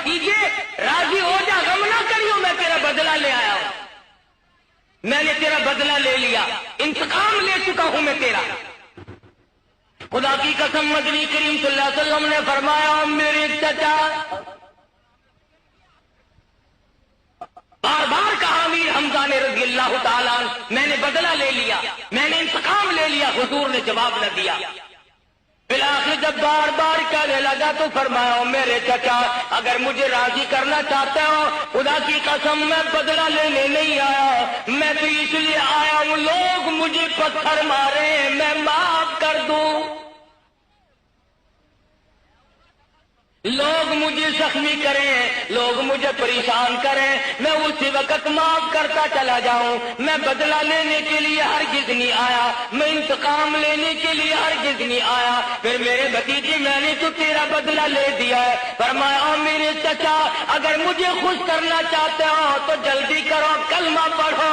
بھتیجے راضی ہو جا، غم نہ کریو، میں تیرا بدلہ لے آیا ہوں، میں نے تیرا بدلہ لے لیا، انتقام لے چکا ہوں میں تیرا۔ خدا کی قسم مدنی کریم صلی اللہ علیہ وسلم نے فرمایا میرے چچا، بار بار کہا امیر حمزہ نے رضی اللہ تعالیٰ عنہ، میں نے بدلہ لے لیا، میں نے انتقام لے لیا، حضور نے جواب نہ دیا۔ بالآخر جب بار بار کہنے لگا تو فرمایا میرے چچا اگر مجھے راضی کرنا چاہتے ہو، خدا کی قسم میں بدلہ لینے نہیں آیا، میں تو اس لیے آیا ہوں لوگ مجھے پتھر مارے میں معاف کر دوں، لوگ مجھے زخمی کریں، لوگ مجھے پریشان کریں، میں اسی وقت معاف کرتا چلا جاؤں، میں بدلہ لینے کے لیے ہرگز نہیں آیا، میں انتقام لینے کے لیے ہرگز نہیں آیا۔ پھر میرے بھتیجے میں نے تو تیرا بدلہ لے دیا ہے۔ فرمایا میرے چچا اگر مجھے خوش کرنا چاہتے ہو تو جلدی کرو، کلمہ پڑھو۔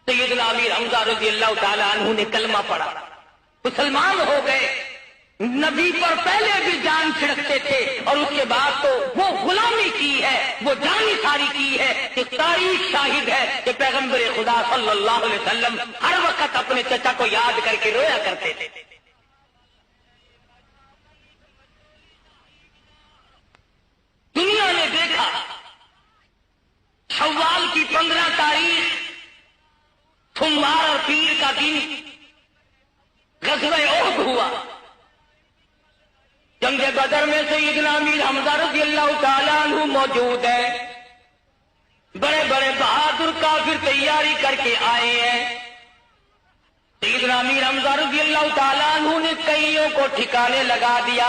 سیدنا امیر حمزہ رضی اللہ تعالی عنہ نے کلمہ پڑھا، مسلمان ہو گئے۔ نبی پر پہلے بھی جان چھڑکتے تھے اور اس کے بعد تو وہ غلامی کی ہے، وہ جان ساری کی ہے کہ تاریخ شاہد ہے کہ پیغمبر خدا صلی اللہ علیہ وسلم ہر وقت اپنے چچا کو یاد کر کے رویا کرتے تھے۔ دنیا نے دیکھا شوال کی 15 تاریخ سوموار اور پیر کا دن غزوہ احد ہوا، جنگ بدر میں سیدنا امیر حمزہ رضی اللہ تعالیٰ عنہ موجود ہے، بڑے بڑے بہادر کافر تیاری کر کے آئے ہیں۔ سیدنا امیر حمزہ رضی اللہ تعالیٰ عنہ نے کئیوں کو ٹھکانے لگا دیا۔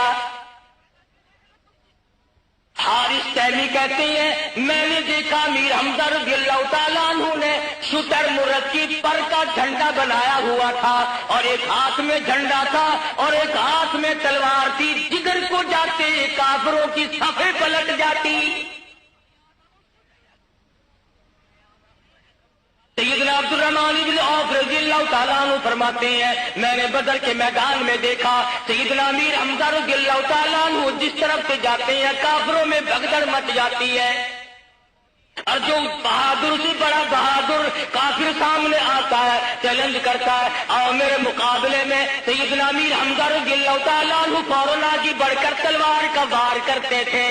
حارث تیمی کہتے ہیں میں نے دیکھا امیر حمزہ رضی اللہ تعالیٰ عنہ نے شتر مرکب پر کا جھنڈا بنایا ہوا تھا اور ایک ہاتھ میں جھنڈا تھا اور ایک ہاتھ میں تلوار تھی، جدھر کو جاتے کافروں کی صفیں پلٹ جاتی۔ سیدنا عبد الرحمن بن عوف رضی اللہ تعالیٰ عنہ فرماتے ہیں میں نے بدر کے میدان میں دیکھا سیدنا امیر حمزہ رضی اللہ تعالیٰ عنہ جس طرف سے جاتے ہیں کافروں میں بھگدڑ مچ جاتی ہے، اور جو بہادر سے بڑا بہادر کافر سامنے آتا ہے چیلنج کرتا ہے اور میرے مقابلے میں سیدنا امیر حمزہ رضی اللہ تعالیٰ عنہ فوراً آگے بڑھ کر تلوار کا وار کرتے تھے۔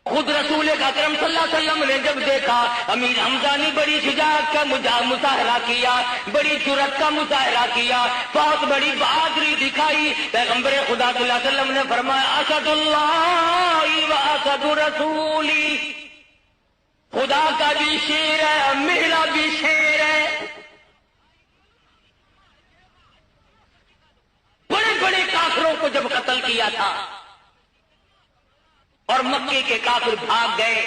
خود رسول اکرم صلی اللہ علیہ وسلم نے جب دیکھا امیر حمزہ نے بڑی شجاعت کا مظاہرہ کیا، بڑی جرأت کا مظاہرہ کیا، بہت بڑی بہادری دکھائی، پیغمبر خدا صلی اللہ علیہ وسلم نے فرمایا اسد اللہ و اسد رسولی، خدا کا بھی شیر ہے میرا بھی شیر ہے۔ بڑے بڑے کافروں کو جب قتل کیا تھا اور مکے کے کافر بھاگ گئے،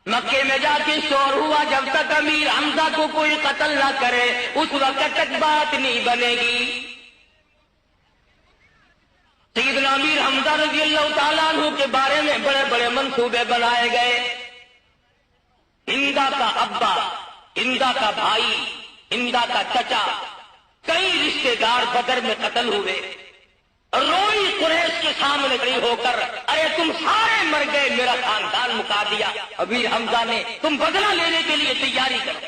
مکے میں جا کے شور ہوا جب تک امیر حمزہ کو کوئی قتل نہ کرے اس وقت تک بات نہیں بنے گی۔ سیدنا امیر حمزہ رضی اللہ تعالیٰ عنہ کے بارے میں بڑے بڑے منصوبے بنائے گئے۔ ہندا کا ابا، ہندا کا بھائی، ہندا کا چچا، کئی رشتے دار بدر میں قتل ہوئے۔ روئی قریش کے سامنے کھڑی ہو کر ارے تم سارے مر گئے، میرا خاندان مکا دیا۔ امیر حمزہ نے تم بدلہ لینے کے لیے تیاری کرو۔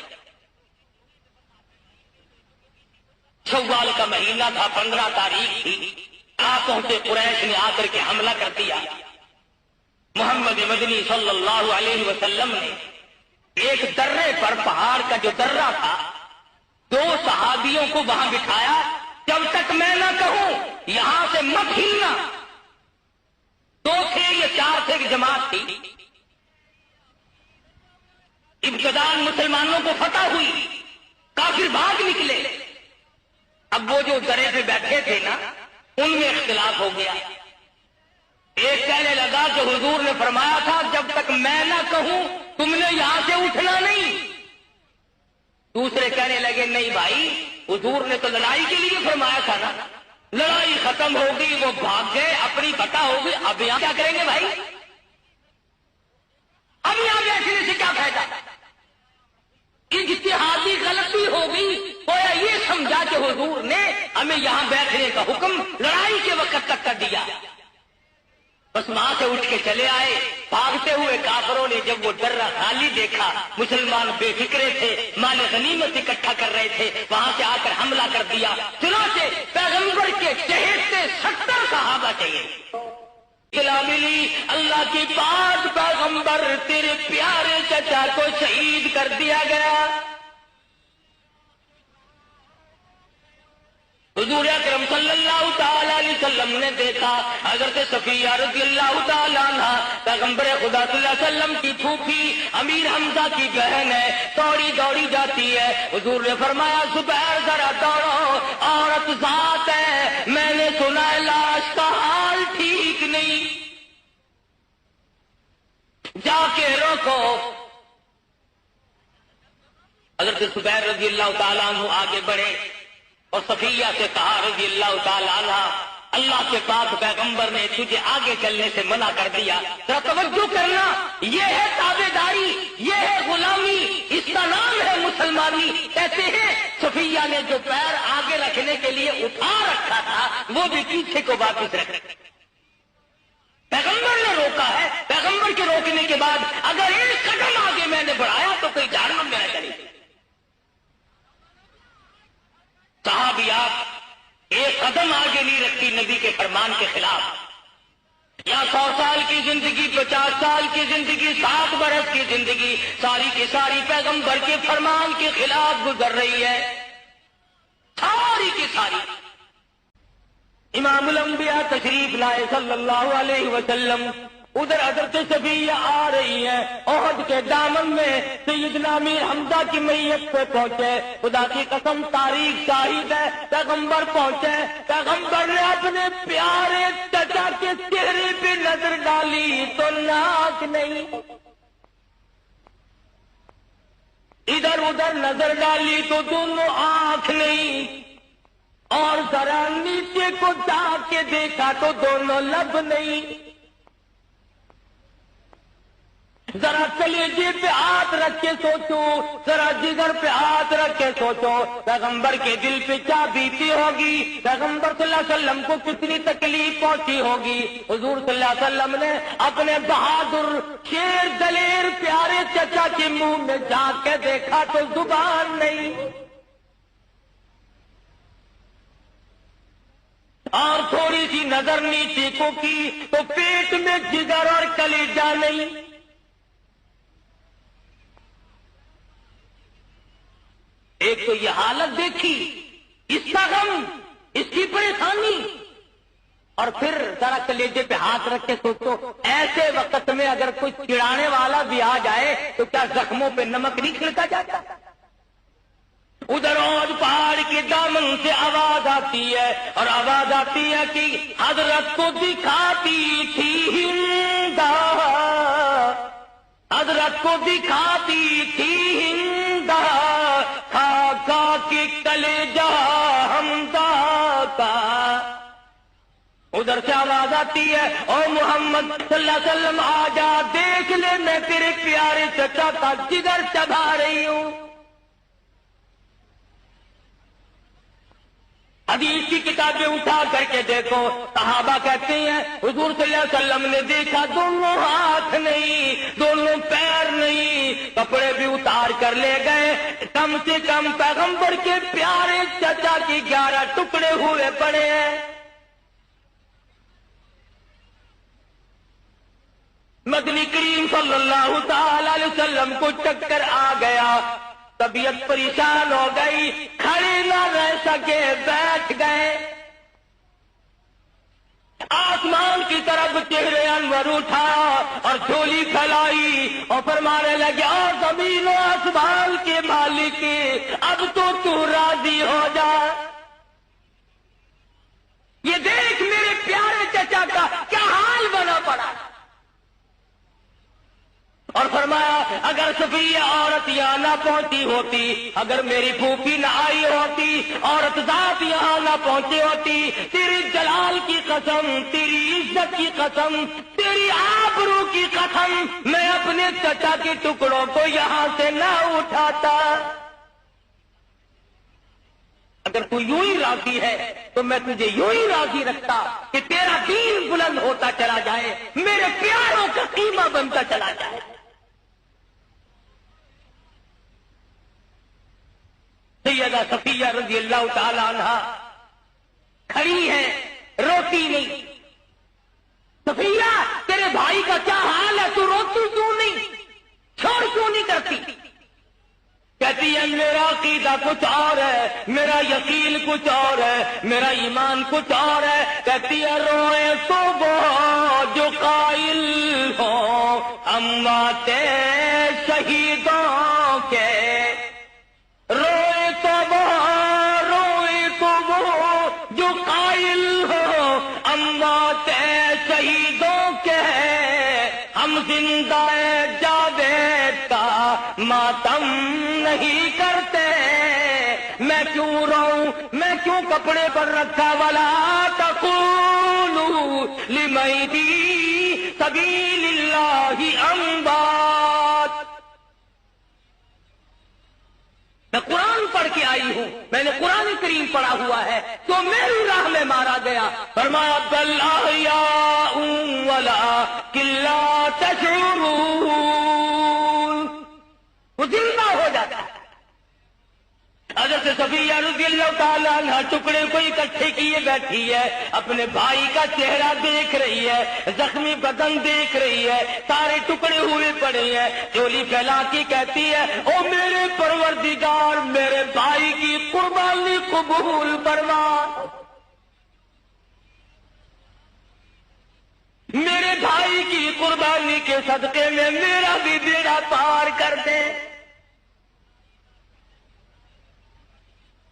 شوال کا مہینہ تھا، 15 تاریخ تھی، آ پہنچے قریش نے آ کر کے حملہ کر دیا۔ محمد مدنی صلی اللہ علیہ وسلم نے ایک درے پر، پہاڑ کا جو درہ تھا، 2 صحابیوں کو وہاں بٹھایا، جب تک میں نہ کہوں یہاں سے مت ہلنا۔ 2 تھے یا 4 تھے کہ جماعت تھی۔ ابتداء مسلمانوں کو فتح ہوئی، کافر بھاگ نکلے۔ اب وہ جو درے پہ بیٹھے تھے نا ان میں اختلاف ہو گیا۔ ایک کہنے لگا کہ حضور نے فرمایا تھا جب تک میں نہ کہوں تم نے یہاں سے اٹھنا نہیں۔ دوسرے کہنے لگے نہیں بھائی، حضور نے تو لڑائی کے لیے فرمایا تھا نا، لڑائی ختم ہو گئی، وہ بھاگ گئے، اپنی فتح ہو گئی، اب یہاں کیا کریں گے بھائی؟ اب یہاں بیٹھنے سے کیا فائدہ؟ اجتہادی غلطی ہوگی، گویا یہ سمجھا کہ حضور نے ہمیں یہاں بیٹھنے کا حکم لڑائی کے وقت تک کر دیا، بس وہاں سے اٹھ کے چلے آئے۔ بھاگتے ہوئے کافروں نے جب وہ درہ خالی دیکھا، مسلمان بے فکرے تھے، مال غنیمت اکٹھا کر رہے تھے، وہاں سے آ کر حملہ کر دیا۔ چنانچہ پیغمبر کے چہیتے 70 صحابہ چاہیے، اطلاع ملی اللہ کی بات پیغمبر تیرے پیارے چچا کو شہید کر دیا گیا۔ حضور اکرم صلی اللہ تعالی علیہ وسلم نے دیکھا حضرت صفیہ رضی اللہ تعالی عنہ پیغمبر خدا صلی اللہ علیہ وسلم کی پھوپھی امیر حمزہ کی بہن ہے، دوڑی دوڑی جاتی ہے۔ حضور نے فرمایا زبیر ذرا دوڑو، عورت ذات ہے، میں نے سنا ہے لاش کا حال ٹھیک نہیں، جا کے روکو۔ حضرت زبیر رضی اللہ تعالیٰ عنہ آگے بڑھے اور صفیہ سے کہا رضی اللہ تعالیٰ عنہ، اللہ کے پاک پیغمبر نے تجھے آگے چلنے سے منع کر دیا، ذرا توجہ کرنا، یہ ہے تابعداری، یہ ہے غلامی، اس کا نام ہے مسلمانی۔ کہتے ہیں صفیہ نے جو پیر آگے رکھنے کے لیے اٹھا رکھا تھا وہ بھی پیچھے کو واپس رکھ، پیغمبر نے روکا ہے، پیغمبر کے روکنے کے بعد اگر ایک قدم آگے میں نے بڑھایا تو کوئی جہنم میں نہ چلی۔ صحابیات ایک قدم آگے نہیں رکھتی نبی کے فرمان کے خلاف۔ یا 100 سال کی زندگی، 50 سال کی زندگی، 60 برس کی زندگی ساری کی ساری پیغمبر کے فرمان کے خلاف گزر رہی ہے، ساری کی ساری۔ امام الانبیاء تشریف لائے صلی اللہ علیہ وسلم، ادھر حضرت صفیہ آ رہی ہے، احد کے دامن میں سیدنا امیر حمزہ کی میت پہ پہنچے، خدا کی قسم تاریخ شاہد ہے، پیغمبر پہنچے، پیغمبر نے اپنے پیارے چچا کے چہرے پہ نظر ڈالی تو ناک نہیں، ادھر ادھر نظر ڈالی تو دونوں آنکھ نہیں، اور ذرا نیچے کو جا کے دیکھا تو دونوں لب نہیں۔ ذرا کلیجے پہ ہاتھ رکھ کے سوچو، ذرا جگر پہ ہاتھ رکھ کے سوچو پیغمبر کے دل پہ کیا بیتی ہوگی، پیغمبر صلی اللہ علیہ وسلم کو کتنی تکلیف پہنچی ہوگی۔ حضور صلی اللہ علیہ وسلم نے اپنے بہادر شیر دلیر پیارے چچا کے منہ میں جا کے دیکھا تو زبان نہیں، اور تھوڑی سی نظر نیچے کو کی تو پیٹ میں جگر اور کلیجہ نہیں۔ ایک تو یہ حالت دیکھی، اس کا غم، اس کی پریشانی، اور پھر ذرا کلیجے پہ ہاتھ رکھ کے سوچو ایسے وقت میں اگر کوئی چڑھانے والا بھی آ جائے تو کیا زخموں پہ نمک نہیں چھڑکا جاتا؟ ادھر اور پہاڑ کے دامن سے آواز آتی ہے، اور آواز آتی ہے کہ حضرت کو دکھاتی تھی ہندا، حضرت کو دکھاتی تھی ہندا، کھا کھا کے کلیجہ حمزہ کا۔ ادھر سے آواز آتی ہے او محمد صلی اللہ علیہ وسلم آ جا، دیکھ لے میں تیرے پیارے چچا کا جگر چبا رہی ہوں۔ حدیث کی کتابیں اٹھا کر کے دیکھو، صحابہ کہتے ہیں حضور صلی اللہ علیہ وسلم نے دیکھا دونوں ہاتھ نہیں، دونوں پیر نہیں، کپڑے بھی اتار کر لے گئے، کم سے کم پیغمبر کے پیارے چچا کی 11 ٹکڑے ہوئے پڑے ہیں۔ مدنی کریم صلی اللہ تعالی علیہ وسلم کو چکر آ گیا، طبیعت پریشان ہو گئی، کھڑے نہ رہ سکے، بیٹھ گئے، آسمان کی طرف چہرے انور اٹھا اور جھولی پھیلائی اور فرمانے لگے اور زمین و آسمان کے مالک اب تو راضی ہو جا، یہ دیکھ میرے پیارے چچا کا کیا حال بنا پڑا۔ اور فرمایا اگر صفیہ عورت یہاں نہ پہنچی ہوتی، اگر میری پھوپھی نہ آئی ہوتی، عورت ذات یہاں نہ پہنچی ہوتی، تیری جلال کی قسم، تیری عزت کی قسم، تیری آبرو کی قسم، میں اپنے چچا کے ٹکڑوں کو یہاں سے نہ اٹھاتا۔ اگر تو یوں ہی راضی ہے تو میں تجھے یوں ہی راضی رکھتا کہ تیرا دین بلند ہوتا چلا جائے، میرے پیاروں کا قیمہ بنتا چلا جائے۔ سیدہ صفیہ رضی اللہ تعالی عنہا کھڑی ہے، روتی نہیں۔ صفیہ تیرے بھائی کا کیا حال ہے، تو روتی کیوں نہیں، چھوڑ کیوں نہیں کرتی؟ کہتی ہے میرا عقیدہ کچھ اور ہے، میرا یقین کچھ اور ہے، میرا ایمان کچھ اور ہے۔ کہتی ہے روئے تو وہ جو قائل ہو اموات شہیدوں کے، روئے تو وہ جو قائل ہو اموات شہیدوں کے، ہم زندہ جاوید کا ماتم نہیں کرتے۔ میں کیوں روؤں، میں کیوں کپڑے پر رکھا ولا تقولوا لمیتی سبیل اللہ اموات۔ میں قرآن پڑھ کے آئی ہوں، میں نے قرآن کریم پڑھا ہوا ہے، تو میری راہ میں مارا گیا۔ فرمایا بل احیاء ولکن لا تشعرون، وہ زندہ ہو جاتا ہے۔ حضرت صفیہ رضی اللہ تعالیٰ عنہ ٹکڑے کو اکٹھے کیے بیٹھی ہے، اپنے بھائی کا چہرہ دیکھ رہی ہے، زخمی بدن دیکھ رہی ہے، سارے ٹکڑے ہوئے پڑے ہیں، چولی پھیلا کے کہتی ہے او میرے پروردگار، میرے بھائی کی قربانی قبول فرما، میرے بھائی کی قربانی کے صدقے میں میرا بھی بیڑا پار کر دے۔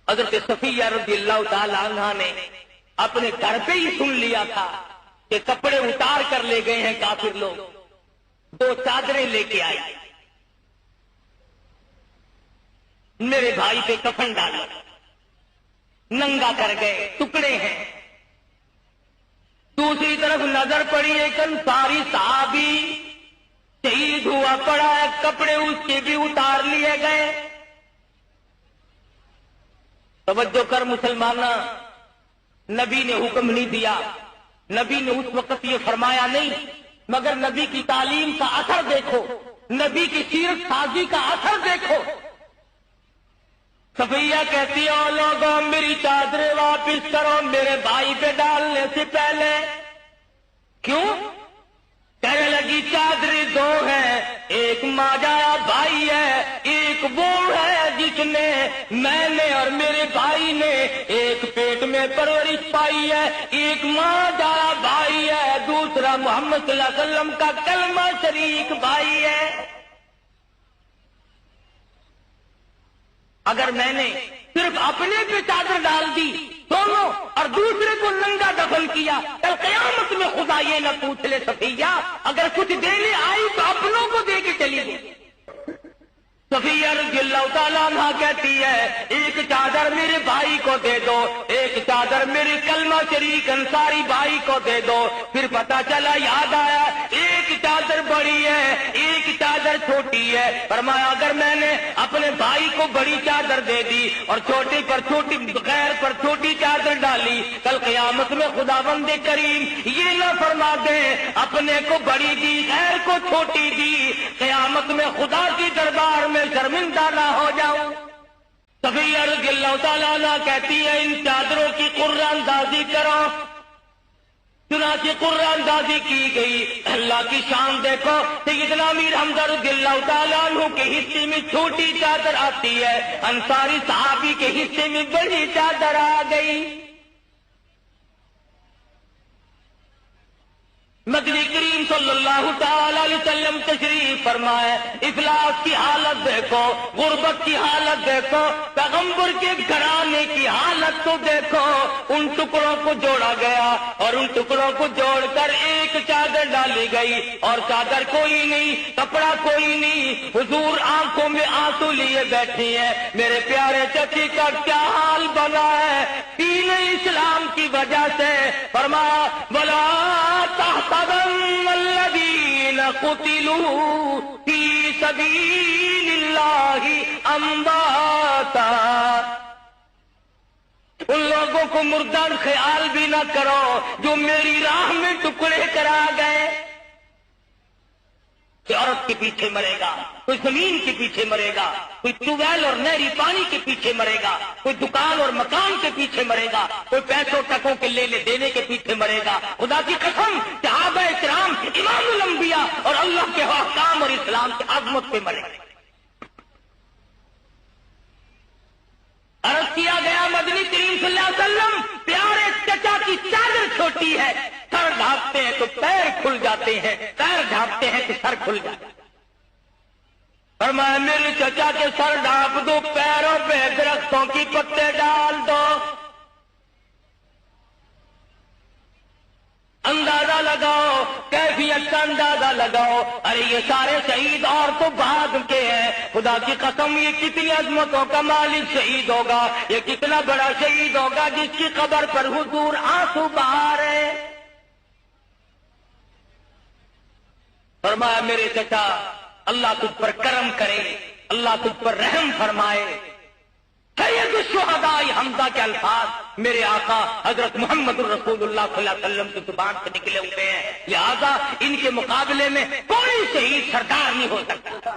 حضرت صفیہ رضی اللہ تعالی عنہا نے اپنے گھر پہ ہی سن لیا تھا کہ کپڑے اتار کر لے گئے ہیں کافر لوگ، دو چادریں لے کے آئی، میرے بھائی پہ کفن ڈالا، ننگا کر گئے، ٹکڑے ہیں۔ دوسری طرف نظر پڑی ایک انصاری صحابی شہید ہوا پڑا ہے، کپڑے اس کے بھی اتار لیے گئے۔ توجہ کر مسلمانہ، نبی نے حکم نہیں دیا، نبی نے اس وقت یہ فرمایا نہیں، مگر نبی کی تعلیم کا اثر دیکھو، نبی کی سیرت سازی کا اثر دیکھو۔ صفیہ کہتی ہے او لوگوں میری چادریں واپس کرو میرے بھائی پہ ڈالنے سے پہلے۔ کیوں؟ کہنے لگی چادریں دو ہیں، ایک ماجایا بھائی ہے، ایک وہ ہے جس نے میں نے اور میرے بھائی نے ایک پیٹ میں پرورش پائی ہے، ایک ماں جایا بھائی ہے، دوسرا محمد صلی اللہ علیہ وسلم کا کلمہ شریک بھائی ہے۔ اگر میں نے صرف اپنے پہ چادر ڈال دی دونوں اور دوسرے کو ننگا دفن کیا، کل قیامت میں خدا یہ نہ پوچھ لے صفیہ اگر کچھ دینے آئی تو اپنوں کو دے کے چلی گئی۔ صفیہ رضی اللہ تعالیٰ عنہ کہتی ہے ایک چادر میرے بھائی کو دے دو، ایک چادر میرے کلمہ شریک انصاری بھائی کو دے دو۔ پھر پتا چلا، یاد آیا ایک چادر بڑی ہے ایک چادر چھوٹی ہے۔ فرمایا اگر میں نے اپنے بھائی کو بڑی چادر دے دی اور چھوٹی پر چھوٹی غیر پر چھوٹی چادر ڈالی، کل قیامت میں خداوند کریم یہ نہ فرما دے اپنے کو بڑی دی غیر کو چھوٹی دی، قیامت میں خدا کی دربار میں شرمندہ نہ ہو جاؤں۔ صفیہ رضی اللہ تعالیٰ عنہ کہتی ہے ان چادروں کی قرہ اندازی کرو، چنانچہ قرہ اندازی کی گئی۔ اللہ کی شان دیکھو، سیدنا امیر حمزہ رضی اللہ تعالیٰ عنہ کے حصے میں چھوٹی چادر آتی ہے، انصاری صحابی کے حصے میں بڑی چادر آ گئی۔ نبی کریم صلی اللہ تعالی علیہ وسلم تشریف فرمائے، افلاس کی حالت دیکھو، غربت کی حالت دیکھو، پیغمبر کے گھرانے کی حالت تو دیکھو۔ ان ٹکڑوں کو جوڑا گیا، اور ان ٹکڑوں کو جوڑ کر ایک چادر ڈالی گئی، اور چادر کوئی نہیں، کپڑا کوئی نہیں، حضور آنکھوں میں آنسو لیے بیٹھے ہیں۔ میرے پیارے چچی کا کیا حال بنا ہے دین اسلام کی وجہ سے۔ فرمایا وَلَا تَحْسَبَنَّ الَّذِينَ قُتِلُوا فِي سَبِيلِ اللَّهِ أَمْوَاتًا، ان لوگوں کو مردار خیال بھی نہ کرو جو میری راہ میں ٹکڑے کرا گئے۔ کوئی عورت کے پیچھے مرے گا، کوئی زمین کے پیچھے مرے گا، کوئی ٹیوبویل اور نہری پانی کے پیچھے مرے گا، کوئی دکان اور مکان کے پیچھے مرے گا، کوئی پیسوں ٹکوں کے لینے دینے کے پیچھے مرے گا۔ خدا کی قسم صحابہ کرام امام الانبیاء اور اللہ کے احکام اور اسلام کی عظمت پہ مرے گا۔ عرض کیا گیا مدنی کریم صلی اللہ علیہ وسلم پیارے چچا کی چادر چھوٹی ہے، سر ڈھانپتے ہیں تو پیر کھل جاتے ہیں، پیر ڈھانپتے ہیں تو سر کھل جاتا ہے۔ فرمایا میرے چچا کے سر ڈھانپ دو، پیروں پہ درختوں کی پتے ڈال دو، اندازہ لگاؤ، کیفیت کا اندازہ لگاؤ۔ ارے یہ سارے شہید اور تو بھاگ کے ہیں، خدا کی قسم یہ کتنی عظمتوں کا مالک شہید ہوگا، یہ کتنا بڑا شہید ہوگا جس کی قبر پر حضور آنسو بہا رہے۔ فرمایا میرے چچا اللہ تجھ پر کرم کرے، اللہ تجھ پر رحم فرمائے۔ سید الشہداء حمزہ کے الفاظ میرے آقا حضرت محمد الرسول اللہ صلی اللہ علیہ وسلم کی زبان سے نکلے ہوئے ہیں، لہذا ان کے مقابلے میں کوئی شہید سردار نہیں ہو سکتا۔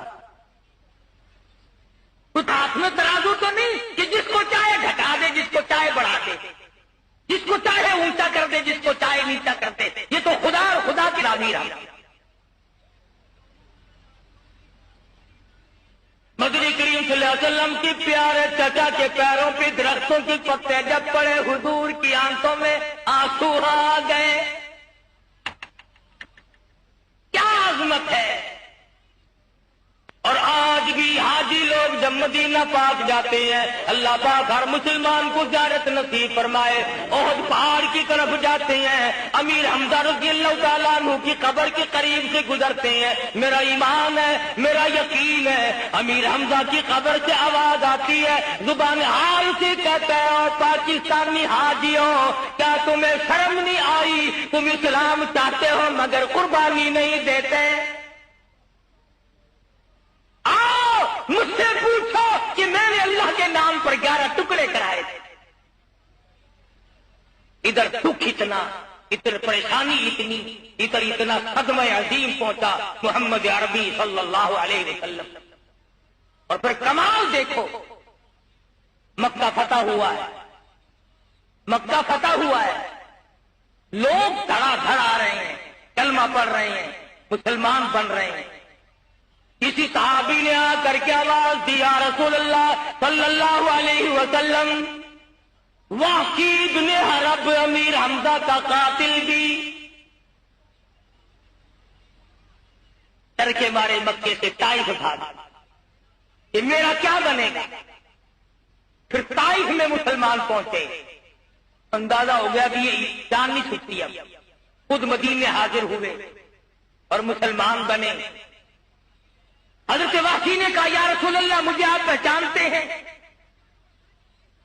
کچھ ہاتھ میں ترازو تو نہیں کہ جس کو چاہے گھٹا دے، جس کو چاہے بڑھا دے، جس کو چاہے اونچا کر دے، جس کو چاہے نیچا کر دے۔ یہ تو خدا اور خدا کی راضی رہا۔ مدنی کریم صلی اللہ علیہ وسلم کی پیارے چچا کے پیروں پہ درختوں کی پتے جب پڑے، حضور کی آنکھوں میں آنسو آ گئے۔ کیا عظمت ہے! اور آج بھی حاجی لوگ جب مدینہ پاک جاتے ہیں، اللہ پاک ہر مسلمان کو زیارت نصیب فرمائے، احد پہاڑ کی طرف جاتے ہیں، امیر حمزہ رضی اللہ تعالیٰ عنہ کی قبر کے قریب سے گزرتے ہیں، میرا ایمان ہے، میرا یقین ہے، امیر حمزہ کی قبر سے آواز آتی ہے، زبان حال سے کہتا ہے پاکستانی حاجیوں کیا تمہیں شرم نہیں آئی؟ تم اسلام چاہتے ہو مگر قربانی نہیں دیتے۔ آؤ مجھ سے پوچھو کہ میں نے اللہ کے نام پر 11 ٹکڑے کرائے تھے، ادھر دکھ اتنا، ادھر پریشانی اتنی، ادھر اتنا صدمہ عظیم پہنچا محمد عربی صلی اللہ علیہ وسلم۔ اور پھر کمال دیکھو، مکہ فتح ہوا ہے، مکہ فتح ہوا ہے، لوگ دھڑا دھڑ آ رہے ہیں، کلمہ پڑھ رہے ہیں، مسلمان بن رہے ہیں۔ کسی صحابی نے آ کر کے آواز دی یا رسول اللہ صلی اللہ علیہ وسلم، واقعی ابن حرب امیر حمزہ کا قاتل بھی ڈر کے مارے مکے سے طائف بھاگا کہ میرا کیا بنے گا۔ پھر طائف میں مسلمان پہنچے، اندازہ ہو گیا کہ یہ جان نہیں چھٹتی، اب خود مدینے حاضر ہوئے اور مسلمان بنے۔ حضرت وحشی نے کہا یا رسول اللہ مجھے آپ پہچانتے ہیں،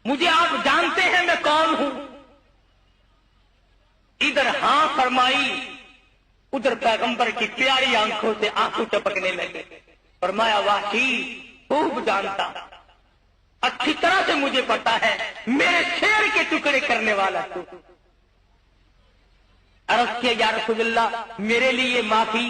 مجھے آپ جانتے ہیں میں کون ہوں؟ ادھر ہاں فرمائی، ادھر پیغمبر کی پیاری آنکھوں سے آنسو ٹپکنے لگے۔ فرمایا وحشی خوب جانتا، اچھی طرح سے مجھے پتا ہے، میرے شیر کے ٹکڑے کرنے والا تو۔ عرض کیا یا رسول اللہ میرے لیے معافی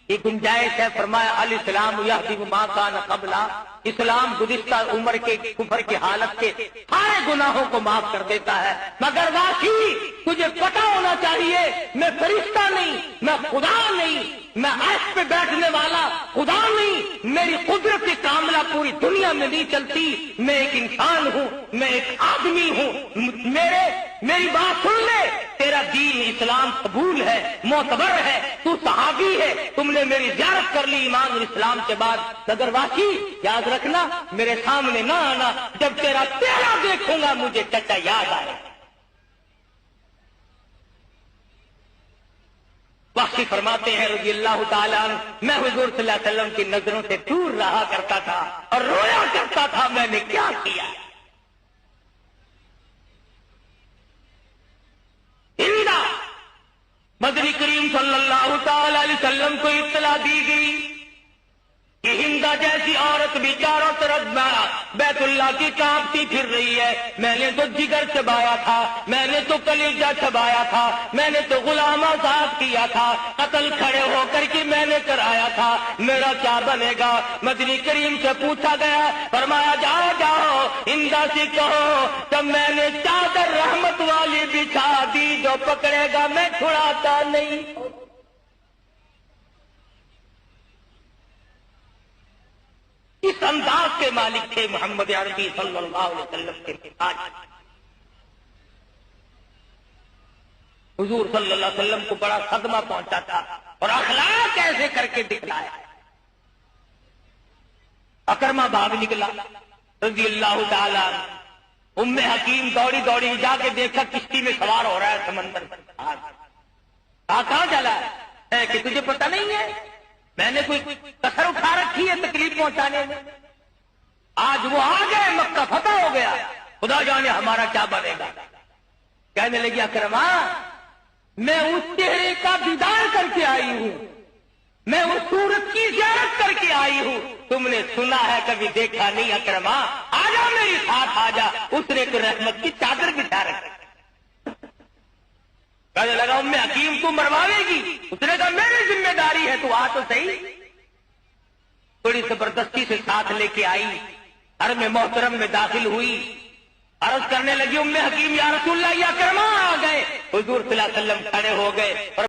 یہ گنجائش ہے؟ فرمایا الاسلام یہدی ما کان قبلا، اسلام گزشتہ عمر کے کفر کی حالت کے سارے گناہوں کو معاف کر دیتا ہے، مگر واقعی تجھے پتا ہونا چاہیے میں فرشتہ نہیں، میں خدا نہیں، میں عرش پہ بیٹھنے والا خدا نہیں، میری قدرت کاملہ پوری دنیا میں نہیں چلتی، میں ایک انسان ہوں، میں ایک آدمی ہوں، میری بات سن لے، تیرا دین اسلام قبول ہے، معتبر ہے، تو صحابی ہے، تم نے میری زیارت کر لی ایمان اور اسلام کے بعد، مگر واقعی یاد رکھنا میرے سامنے نہ آنا، جب تیرا چہرہ دیکھوں گا مجھے چچا یاد آئے۔ وقت فرماتے ہیں رضی اللہ تعالیٰ عنہ، میں حضور صلی اللہ علیہ وسلم کی نظروں سے دور رہا کرتا تھا اور رویا کرتا تھا، میں نے کیا کیا؟ ہندا مدنی کریم صلی اللہ تعالی علیہ وسلم کو اطلاع دی گئی کہ ہندا جیسی عورت بھی چاروں طرف بیت اللہ کی کانپتی پھر رہی ہے، میں نے تو جگر چبایا تھا، میں نے تو کلیجہ چبایا تھا، میں نے تو غلام آزاد کیا تھا، قتل کھڑے ہو کر کے میں نے کرایا تھا، میرا کیا بنے گا؟ مدنی کریم سے پوچھا گیا، فرمایا جاؤ جاؤ ہندا سے کہو تب میں نے چادر رحمت والی بچھا دی، جو پکڑے گا میں چھڑاتا نہیں۔ اس انداز کے مالک تھے محمد عربی صلی اللہ علیہ وسلم کے آج حضور صلی اللہ علیہ وسلم کو بڑا صدمہ پہنچا تھا، اور اخلاق ایسے کر کے دکھلایا۔ اکرمہ بھاگ نکلا رضی اللہ تعالیٰ، ام حکیم دوڑی دوڑی جا کے دیکھا کشتی میں سوار ہو رہا ہے سمندر پر، کہاں چلا ہے کہ تجھے پتہ نہیں ہے میں نے کوئی کسر اٹھا رکھی ہے تکلیف پہنچانے میں؟ آج وہ آ گئے، مکہ فتح ہو گیا، خدا جانے ہمارا کیا بنے گا۔ کہنے لگی اکرمہ میں اس چہرے کا دیدار کر کے آئی ہوں، میں اس صورت کی زیارت کر کے آئی ہوں، تم نے سنا ہے کبھی دیکھا نہیں۔ اکرمہ آ جا میری ساتھ آ جا۔ اس نے تو رحمت کی چادر بچھا رکھی، کہنے لگا ام حکیم کو مرواوے گی؟ اس نے کہا میری ذمہ داری ہے، تو آ تو صحیح۔ تھوڑی زبردستی سے ساتھ لے کے آئی، حرم محترم میں داخل ہوئی، عرض کرنے لگی ام حکیم یا رسول اللہ یا اکرمہ آ گئے۔ حضور صلی اللہ علیہ وسلم کھڑے ہو گئے اور